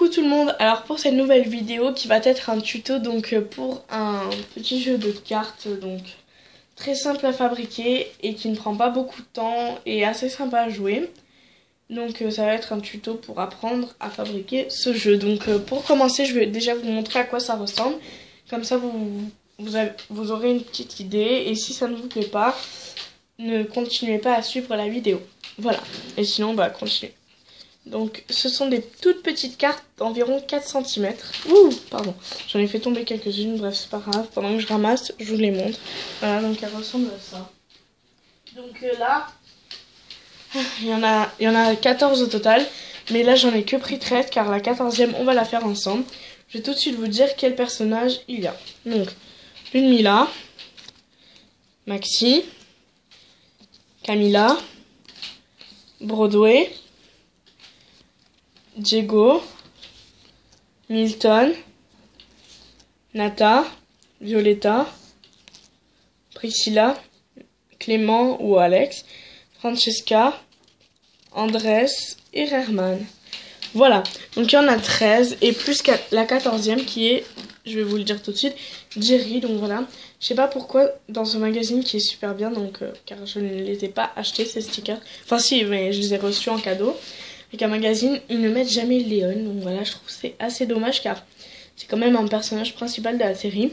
Coucou tout le monde, alors pour cette nouvelle vidéo qui va être un tuto donc pour un petit jeu de cartes donc très simple à fabriquer et qui ne prend pas beaucoup de temps et assez sympa à jouer. Donc ça va être un tuto pour apprendre à fabriquer ce jeu. Donc pour commencer je vais déjà vous montrer à quoi ça ressemble, comme ça vous aurez une petite idée et si ça ne vous plaît pas, ne continuez pas à suivre la vidéo. Voilà, et sinon bah continuez. Donc ce sont des toutes petites cartes d'environ 4 cm. Ouh, pardon, j'en ai fait tomber quelques-unes, bref c'est pas grave. Pendant que je ramasse, je vous les montre. Voilà, donc elles ressemblent à ça. Donc là, il y en a 14 au total. Mais là j'en ai que pris 13 car la 14e on va la faire ensemble. Je vais tout de suite vous dire quel personnage il y a. Donc, Ludmilla, Maxi, Camilla, Broadway, Diego, Milton, Nata, Violetta, Priscilla, Clément ou Alex, Francesca, Andrés et Herman. Voilà, donc il y en a 13 et plus la 14e qui est, je vais vous le dire tout de suite, Jerry. Donc voilà, je sais pas pourquoi dans ce magazine qui est super bien, donc car je ne les ai pas achetés ces stickers. Enfin si, mais je les ai reçus en cadeau. Avec un magazine, ils ne mettent jamais Léon, donc voilà, je trouve que c'est assez dommage car c'est quand même un personnage principal de la série.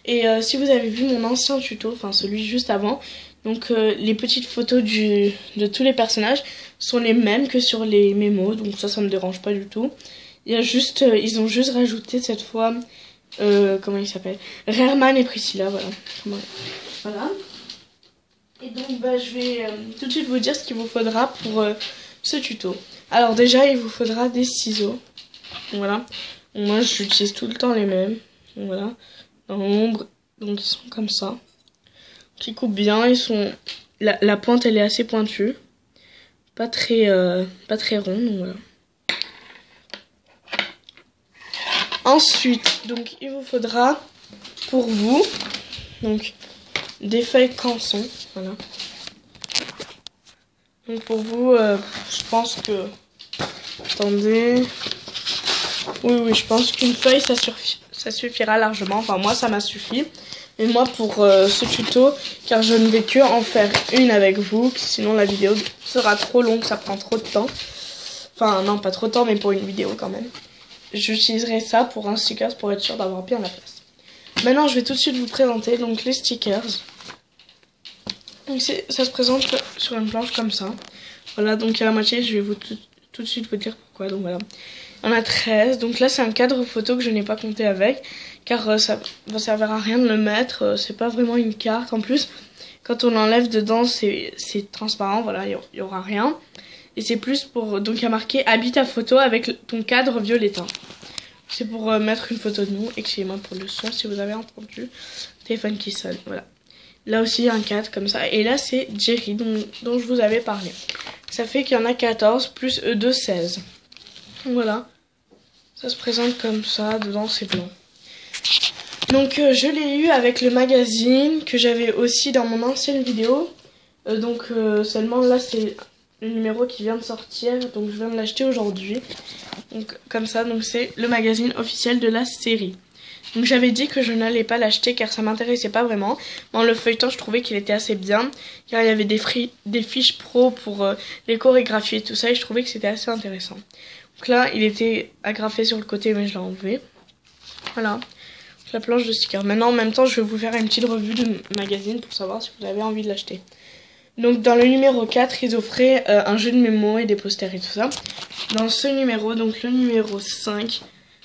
Et si vous avez vu mon ancien tuto, enfin celui juste avant, donc les petites photos de tous les personnages sont les mêmes que sur les mémos, donc ça me dérange pas du tout. Il y a juste, ils ont juste rajouté cette fois, comment il s'appelle, Herman et Priscilla, voilà. Voilà. Et donc bah, je vais tout de suite vous dire ce qu'il vous faudra pour ce tuto. Alors déjà il vous faudra des ciseaux. Voilà. Moi j'utilise tout le temps les mêmes. Voilà. Dans l'ombre. Donc ils sont comme ça. Qui coupent bien. Ils sont. La pointe elle est assez pointue. Pas très ronde. Donc voilà. Ensuite, donc il vous faudra pour vous donc des feuilles canson. Voilà. Donc pour vous, je pense que... Attendez... Oui, je pense qu'une feuille, ça suffira largement. Enfin, moi, ça m'a suffi. Mais moi, pour ce tuto, car je ne vais que en faire une avec vous, sinon la vidéo sera trop longue, ça prend trop de temps. Enfin, non, pas trop de temps, mais pour une vidéo quand même. J'utiliserai ça pour un sticker pour être sûr d'avoir bien la place. Maintenant, je vais tout de suite vous présenter donc les stickers. Donc ça se présente sur une planche comme ça. Voilà, donc à la moitié, je vais tout de suite vous dire pourquoi. Donc voilà, il y en a 13. Donc là, c'est un cadre photo que je n'ai pas compté avec, car ça va servir à rien de le mettre. C'est pas vraiment une carte. En plus, quand on l'enlève dedans, c'est transparent. Voilà, il y aura rien. Et c'est plus pour... Donc il y a marqué « Habite ta photo avec ton cadre violettin ». C'est pour mettre une photo de nous. Excusez-moi pour le son si vous avez entendu. Le téléphone qui sonne, voilà. Là aussi, il y a un 4 comme ça. Et là, c'est Jerry dont je vous avais parlé. Ça fait qu'il y en a 14 plus eux2, 16. Voilà. Ça se présente comme ça. Dedans, c'est blanc. Donc, je l'ai eu avec le magazine que j'avais aussi dans mon ancienne vidéo. Seulement là, c'est le numéro qui vient de sortir. Donc, je viens de l'acheter aujourd'hui. Donc, comme ça. Donc, c'est le magazine officiel de la série. Donc j'avais dit que je n'allais pas l'acheter car ça m'intéressait pas vraiment. Dans le feuilleton, je trouvais qu'il était assez bien car il y avait des fiches pro pour les chorégraphies et tout ça et je trouvais que c'était assez intéressant. Donc là, il était agrafé sur le côté mais je l'ai enlevé. Voilà, donc, la planche de stickers. Maintenant, en même temps, je vais vous faire une petite revue de magazine pour savoir si vous avez envie de l'acheter. Donc dans le numéro 4, ils offraient un jeu de mémo et des posters et tout ça. Dans ce numéro, donc le numéro 5...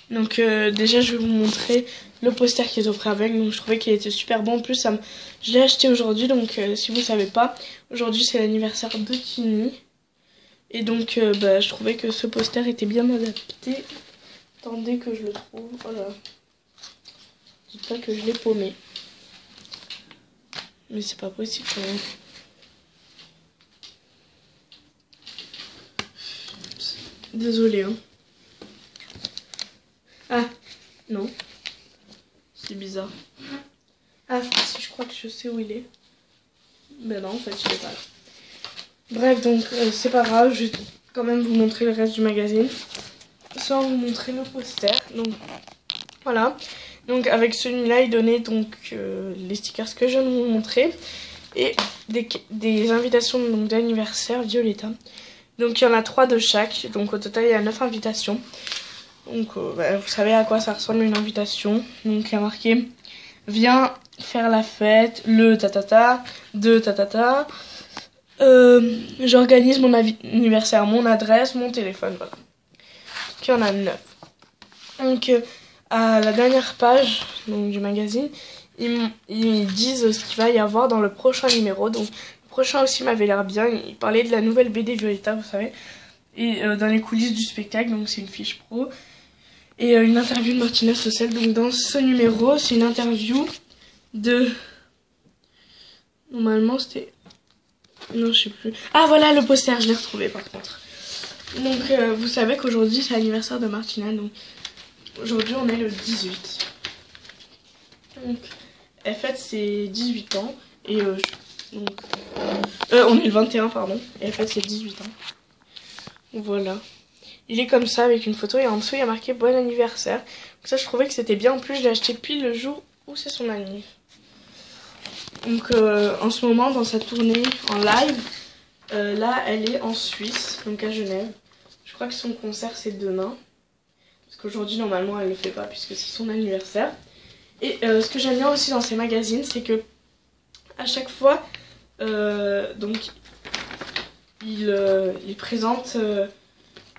Donc déjà je vais vous montrer le poster qu'ils offraient avec, donc je trouvais qu'il était super bon. En plus je l'ai acheté aujourd'hui, donc si vous ne savez pas, aujourd'hui c'est l'anniversaire de Tini. Et donc je trouvais que ce poster était bien adapté. Attendez que je le trouve, voilà. Dites pas que je l'ai paumé. Mais c'est pas possible quand même. Désolée hein. Ah, non. C'est bizarre. Ah, si, je crois que je sais où il est. Mais non, en fait, je sais pas. Bref, donc, c'est pas grave. Je vais quand même vous montrer le reste du magazine. sans vous montrer le poster. Donc voilà. Donc avec celui-là, il donnait donc les stickers que je viens de vous montrer et des invitations d'anniversaire Violetta. Donc il y en a 3 de chaque. Donc au total, il y a 9 invitations. Donc bah, vous savez à quoi ça ressemble une invitation. Donc il y a marqué viens faire la fête, le tatata, de tatata. J'organise mon anniversaire, mon adresse, mon téléphone, voilà. Donc il y en a 9. Donc à la dernière page donc, du magazine, ils disent ce qu'il va y avoir dans le prochain numéro. Donc le prochain aussi m'avait l'air bien. Il parlait de la nouvelle BD Violetta, vous savez. Et dans les coulisses du spectacle, donc c'est une fiche pro. Et une interview de Martina Saucel. Donc dans ce numéro, c'est une interview de... Normalement c'était... Non, je sais plus. Ah voilà le poster, je l'ai retrouvé par contre. Donc vous savez qu'aujourd'hui c'est l'anniversaire de Martina. Donc aujourd'hui on est le 18. Donc elle fête ses 18 ans. Et on est le 21 pardon. Et elle fête ses 18 ans. Voilà. Il est comme ça avec une photo et en dessous il y a marqué bon anniversaire. Donc ça je trouvais que c'était bien. En plus je l'ai acheté pile le jour où c'est son anniversaire. Donc en ce moment dans sa tournée en live, là elle est en Suisse, donc à Genève. Je crois que son concert c'est demain. Parce qu'aujourd'hui normalement elle ne le fait pas puisque c'est son anniversaire. Et ce que j'aime bien aussi dans ces magazines c'est que à chaque fois donc il présente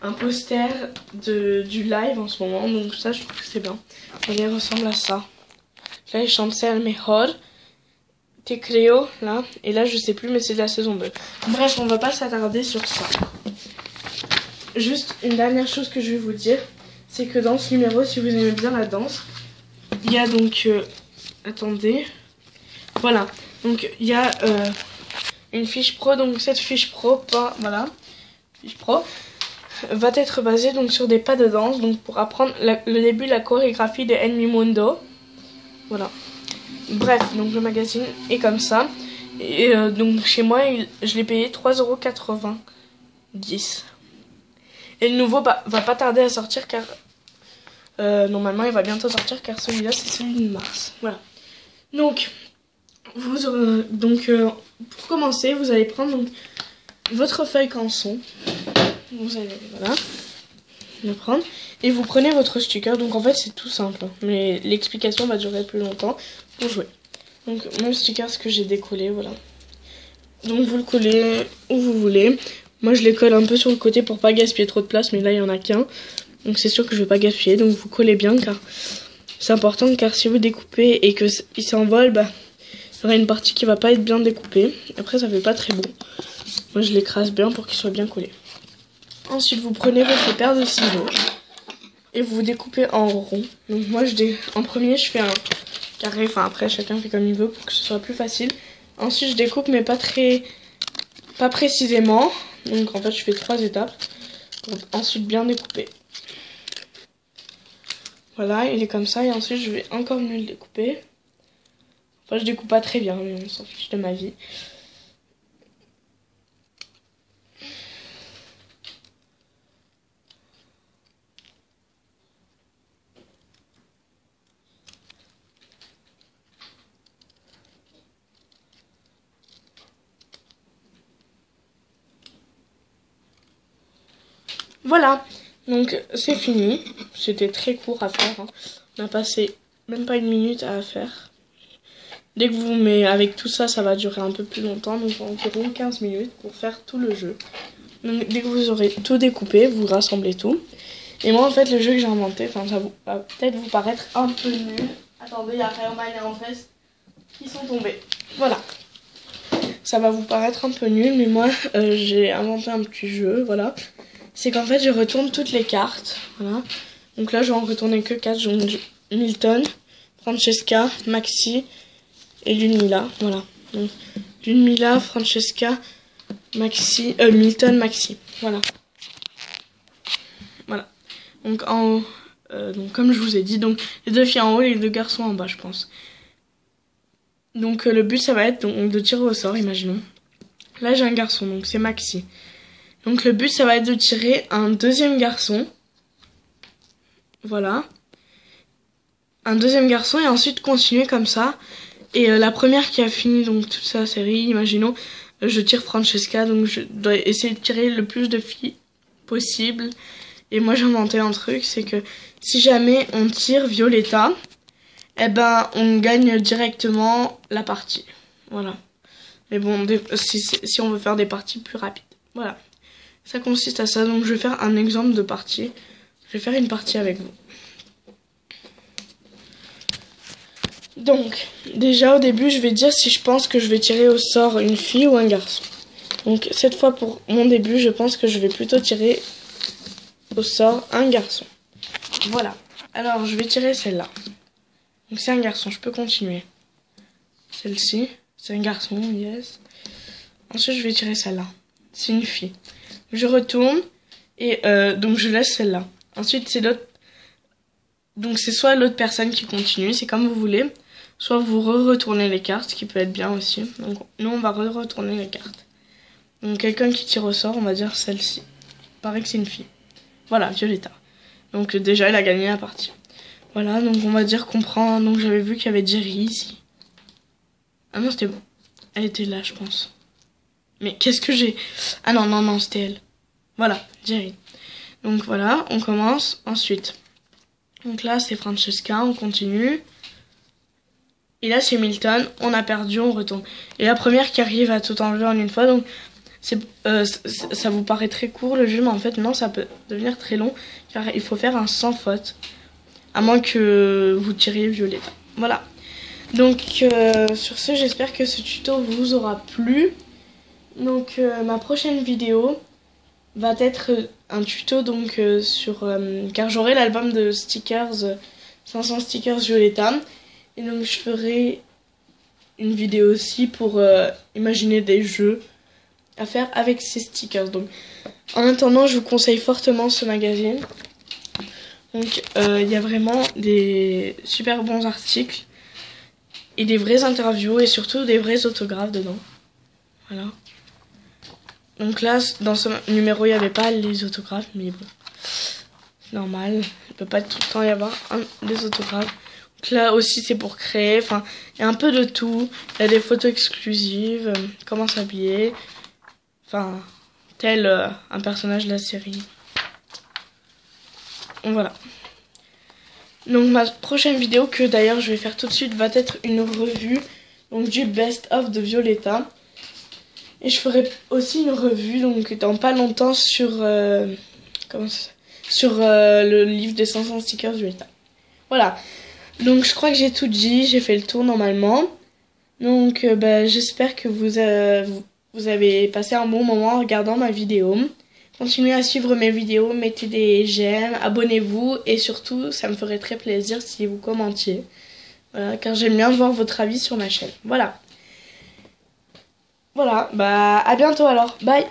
un poster du live en ce moment. Donc ça je trouve que c'est bien. Elle ressemble à ça. Là il chante C'est el mejor. Te creo là, et là je sais plus mais c'est de la saison 2. Bref, on va pas s'attarder sur ça. Juste une dernière chose que je vais vous dire, c'est que dans ce numéro, si vous aimez bien la danse, il y a donc attendez, voilà, donc il y a une fiche pro. Donc cette fiche pro, fiche pro va être basée donc sur des pas de danse, donc pour apprendre le début de la chorégraphie de En Mi Mundo. Voilà. Bref, donc le magazine est comme ça. Et donc chez moi, je l'ai payé 3,90 €. Et le nouveau va pas tarder à sortir car normalement il va bientôt sortir car celui-là c'est celui de mars. Voilà. Donc, pour commencer, vous allez prendre donc, votre feuille canson. Vous allez le prendre. Et vous prenez votre sticker. Donc en fait c'est tout simple. Mais l'explication va durer plus longtemps. Pour jouer. Donc mon sticker, ce que j'ai décollé, voilà. Donc vous le collez où vous voulez. Moi je les colle un peu sur le côté pour pas gaspiller trop de place, mais là il y en a qu'un. Donc c'est sûr que je vais pas gaspiller. Donc vous collez bien car c'est important, car si vous découpez et que il s'envole, bah il y aura une partie qui va pas être bien découpée. Après ça fait pas très beau. Moi je l'écrase bien pour qu'il soit bien collé. Ensuite vous prenez votre paire de ciseaux et vous découpez en rond. Donc moi en premier je fais un carré, enfin après chacun fait comme il veut pour que ce soit plus facile. Ensuite je découpe mais pas précisément. Donc en fait je fais 3 étapes pour ensuite bien découper. Voilà, il est comme ça et ensuite je vais encore mieux le découper. Enfin je découpe pas très bien mais on s'en fiche de ma vie. Voilà, donc c'est fini. C'était très court à faire. Hein. On a passé même pas une minute à faire. Dès que vous mettez avec tout ça, ça va durer un peu plus longtemps. Donc environ 15 minutes pour faire tout le jeu. Donc dès que vous aurez tout découpé, vous rassemblez tout. Et moi en fait le jeu que j'ai inventé, enfin ça va peut-être vous paraître un peu nul. Attendez, il y a Réoman et Andrés qui sont tombés. Voilà. Ça va vous paraître un peu nul, mais moi j'ai inventé un petit jeu, voilà. C'est qu'en fait je retourne toutes les cartes, voilà. Donc là je vais en retourner que 4, donc Milton, Francesca, Maxi et Ludmilla, voilà. Donc Ludmilla, Francesca, Maxi, Milton, Maxi, voilà. Voilà. Donc en haut, donc comme je vous ai dit, donc les 2 filles en haut et les 2 garçons en bas, je pense. Donc le but ça va être donc, de tirer au sort, imaginons. Là j'ai un garçon, donc c'est Maxi. Donc le but ça va être de tirer un deuxième garçon. Voilà. Un deuxième garçon et ensuite continuer comme ça. Et la première qui a fini donc toute sa série, imaginons, je tire Francesca, donc je dois essayer de tirer le plus de filles possible. Et moi j'ai inventé un truc, c'est que si jamais on tire Violetta, eh ben on gagne directement la partie. Voilà. Mais bon, si on veut faire des parties plus rapides. Voilà. Ça consiste à ça, donc je vais faire un exemple de partie. Je vais faire une partie avec vous. Donc, déjà au début, je vais dire si je pense que je vais tirer au sort une fille ou un garçon. Donc, cette fois pour mon début, je pense que je vais plutôt tirer au sort un garçon. Voilà. Alors, je vais tirer celle-là. Donc, c'est un garçon, je peux continuer. Celle-ci, c'est un garçon, yes. Ensuite, je vais tirer celle-là. C'est une fille. Je retourne et donc je laisse celle-là. Ensuite, c'est l'autre. Donc, c'est soit l'autre personne qui continue, c'est comme vous voulez. Soit vous retournez les cartes, ce qui peut être bien aussi. Donc nous, on va retourner les cartes. Donc quelqu'un qui tire au sort, on va dire celle-ci. Paraît que c'est une fille. Voilà, Violetta. Donc déjà, elle a gagné la partie. Voilà, donc on va dire qu'on prend... Donc j'avais vu qu'il y avait Jerry ici. Ah non, c'était bon. Elle était là, je pense. Mais qu'est-ce que j'ai... Ah non, non, non, c'était elle. Voilà, Jerry. Donc voilà, on commence. Ensuite. Donc là, c'est Francesca, on continue. Et là, c'est Milton, on a perdu, on retourne. Et la première qui arrive à tout enlever en une fois, donc ça vous paraît très court le jeu, mais en fait, non, ça peut devenir très long, car il faut faire un sans faute, à moins que vous tiriez Violetta. Voilà. Donc, sur ce, j'espère que ce tuto vous aura plu. Donc, ma prochaine vidéo va être un tuto donc car j'aurai l'album de stickers, 500 stickers Violetta. Et donc je ferai une vidéo aussi pour imaginer des jeux à faire avec ces stickers. Donc en attendant, je vous conseille fortement ce magazine. Donc il y a vraiment des super bons articles et des vraies interviews et surtout des vrais autographes dedans. Voilà. Donc là, dans ce numéro, il n'y avait pas les autographes, mais bon, c'est normal. Il ne peut pas tout le temps y avoir des autographes. Là aussi c'est pour créer, enfin il y a un peu de tout, il y a des photos exclusives, comment s'habiller, enfin tel un personnage de la série. Donc voilà. Donc ma prochaine vidéo, que d'ailleurs je vais faire tout de suite, va être une revue donc du best of de Violetta. Et je ferai aussi une revue donc dans pas longtemps sur le livre des 500 stickers Violetta. Voilà. Donc je crois que j'ai tout dit, j'ai fait le tour normalement. Donc j'espère que vous avez passé un bon moment en regardant ma vidéo. Continuez à suivre mes vidéos, mettez des j'aime, abonnez-vous et surtout ça me ferait très plaisir si vous commentiez. Voilà, car j'aime bien voir votre avis sur ma chaîne. Voilà. Voilà, à bientôt alors. Bye.